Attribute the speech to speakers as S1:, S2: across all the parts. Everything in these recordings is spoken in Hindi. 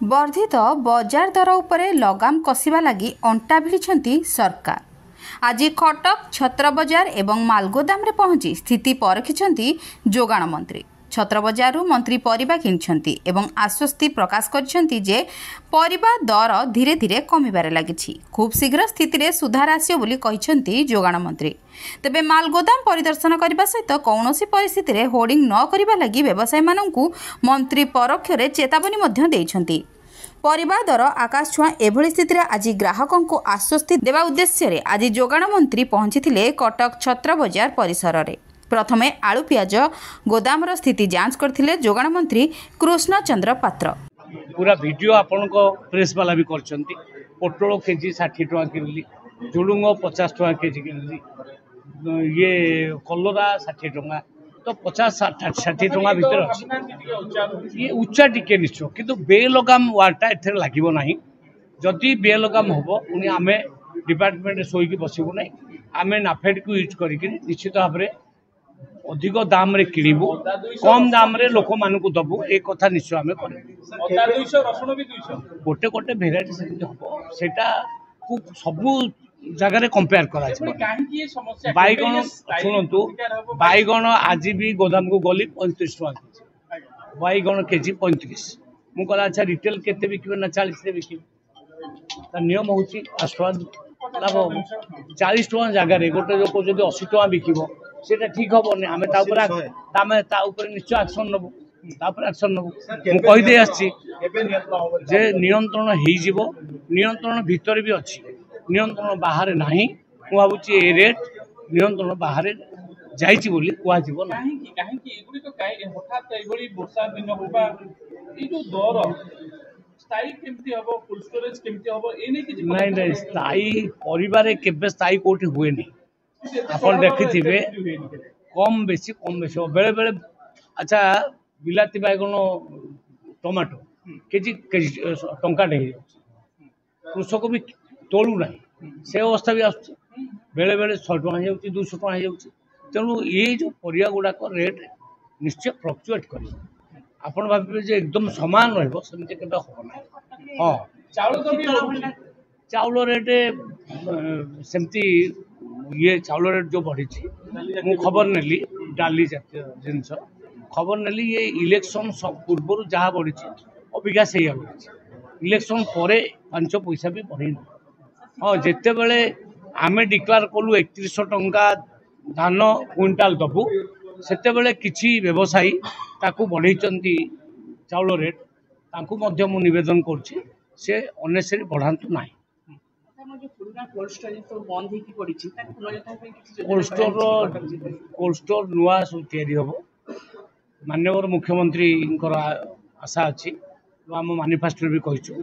S1: वर्धित बजार दर उपरे लगाम कसिबा लगी अंटा भिड़िछंती सरकार। आज कटक छत्र बजार एवं मालगोदाम रे पहुंची स्थिति परखिछंती जोगाण मंत्री। छत्र बजार मंत्री परिबा किनिछंती एवं आश्वस्ति प्रकाश करछंती जे परिबा दर धीरे धीरे कमिबारे लागिछि। खूब शीघ्र स्थिति रे सुधार आसियो बोली कहिछंती जोगाण मंत्री। तेबे मालगोदाम परिदर्शन करने सहित कौनसी परिस्थिति रे होर्डिंग न करबा लगी व्यवसायी माननकु मंत्री परोक्षरे चेतावनी मध्य देइछंती। परिबा दर आकाश छुआ एभली स्थिति रे आज ग्राहकों को आश्वस्ति देवा उद्देश्य रे आज जोगाण मंत्री पहुंचीथिले कटक छत्र बजार परिसर रे। प्रथमे आलू पियाज गोदाम स्थिति जांच करथिले जोगाण मंत्री कृष्ण चंद्र पात्र।
S2: पूरा वीडियो आपण को प्रेस वाला भी करछंती। पोटल केजी 60 टका किनली, झुडुंग 50 टका केजी किनली, ये कलरा 60 टका, तो 50-60 टका भीतर अच्छी। ये उच्चा टिके निश्चय किंतु बेलगाम वार्डटा एथरे लागिबो नाही। जदि बेलगाम होबो उनी आमे डिपार्टमेंट सोईकी बसिबो नाही, आमे नाफेड को यूज करिक निश्चित भाव में अधिक दाम रे किणिबु, कम दाम रे लोक मानकु दबु। एक कथा निश्चय आमे करिबु। 200 रसुण भी 200 गोटे गोटे भेराइटी से हबो, सेटा सबु जगह कंपेयर करा। बैगण शुणु, बैगण आज भी गोदाम को गली 35 टका केजी, बैगण केजी 35। मु कहला अच्छा रिटेल केते बिकिबे ना 40 रे बिकिबे। नियम होची आस्वाद लाभ 40 टका जगह रे गोटे लोक जदि 80 टका बिकिबो सेटा ठीक हबो। आमे ता ऊपर निश्चय एक्शन नबो, एक्शन नबो। मु कहि दे आछि जे नियंत्रण हेइ जिवो, नियंत्रण भीतर भी अछि, नियंत्रण बाहर नाही। मु भाबुची ए रेट नियंत्रण बाहर जाइछि बोली कुआ जिवो ना।
S3: काहेकि एगुडी तो हठात एभली वर्षा दिन होबा ई जो दर स्थायी केमती हबो, कोल्ड स्टोरेज केमती हबो ए नै कि
S2: नहीं स्थायी परिवार केबे स्थायी कोठी हुए नहीं। आपण देखिथिबे कम बेसी बेले बेले। अच्छा बिलाती बैगण टमाटो केजी टंका ढे कृषक भी तोलू ना, से अवस्था भी आसुची। बेले बेले 100 टका हो जाउची, 200 टका हो जाउची। तेणु ये जो परिया गुड़ाक रेट निश्चय फ्लक्चुएट कर। आपण भाबे जे एकदम समान रहबो सेमते केबे हो ना। हां चाउल रेट सेमती ये चाउल रेट जो बढ़ी मु खबर नेली डाली जातीय जिनस खबर नेली। ये इलेक्शन पूर्व जहाँ बढ़ी अबिका से बढ़ी, इलेक्शन पर 5 पैसा भी बढ़ी। हाँ जिते बड़े आमे डिक्लेयर कलु 3100 टंका धान क्विंटाल दबु, सेते बड़े किछि व्यवसायी ताकू बढ़ई चाउल रेट, ताकू मध्य मु निवेदन करछि से अनेसरी बढ़ांतु नाही। कोल्ड स्टोर नुआ सब तैयारी हम। माननीय मुख्यमंत्री आशा अच्छी, आम मैनिफेस्टो भी कहीचु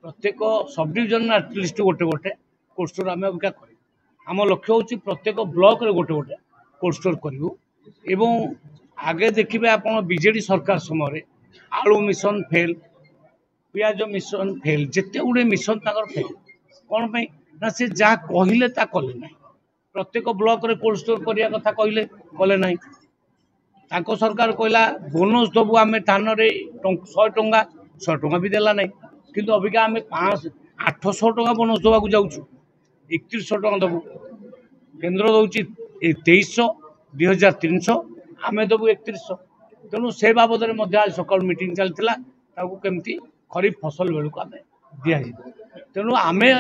S2: प्रत्येक सब डिविजन एटलिस्ट गोटे गोटे कोल्ड स्टोर आम अबिका कर। आम लक्ष्य हूँ प्रत्येक ब्लॉक रे गोटे गोटे कोल्ड स्टोर करूँ। एवं आगे देखिए आप बीजेडी सरकार समय आलू मिशन फेल, पियाज मिशन फेल, जिते गुड़े मिशन फेल कौन पे ना से जहाँ कहले ता कले ना। प्रत्येक ब्लॉक रे कोल्ड स्टोर करिया कथा कहले कले ना। ताको सरकार कहला बोनस दबु आमे धान रे 100 टका भी देला नहीं, किंतु अबिका आमे 800 टका बोनस दबा को जाउछु। 3100 टका दबु, केंद्र दउची 2300, 2300, आमे दबु 3100। तेणु से बाबद रे मध्य आज सकाळ मीटिंग चलतिला, ताको केमती खरीफ फसल बेलू को आमे दिया जिवो। तेणु आमे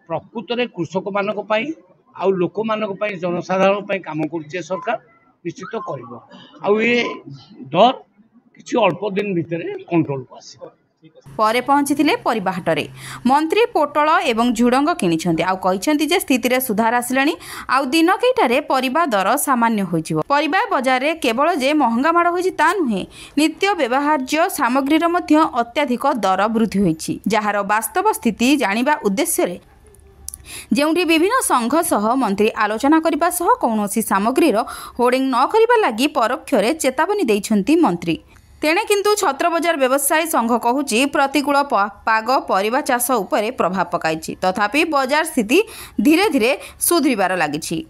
S2: प्रकृत में कृषक मान आउ लोक मान जनसाधारण काम कर सरकार निश्चित कर। ये दर किसी अल्प दिन भितर कंट्रोल को आस।
S1: परे पहुंचीथिले परिबा हाटरे मंत्री पोटल एवं झुडंग किनिछंती। आउ कहिछंती जे स्थिति रे सुधार आसिलानी। आउ दिन केइटारे परिबा दर सामान्य होइजिवो। परिबा बजार रे केवल जे महंगा माड़ होइछि ता नुहे, नित्य व्यवहार्य सामग्रीर मध्य अत्याधिक दर वृद्धि होइछि, जहार वास्तव स्थिति जानिबा उद्देश्य रे जेउठी विभिन्न संघ सह मंत्री आलोचना करबा सह कौनसी सामग्रीर होर्डिंग न करबा लागि परोक्षरे चेतावनी दैछंती मंत्री। तेणे किंतु छत्र बजार व्यवसायी संघ कहूची प्रतिकूल पाग परिबा चाष उपरे प्रभाव पकाइछि, तथापि बजार स्थिति धीरे धीरे सुधरिबार लागिछि।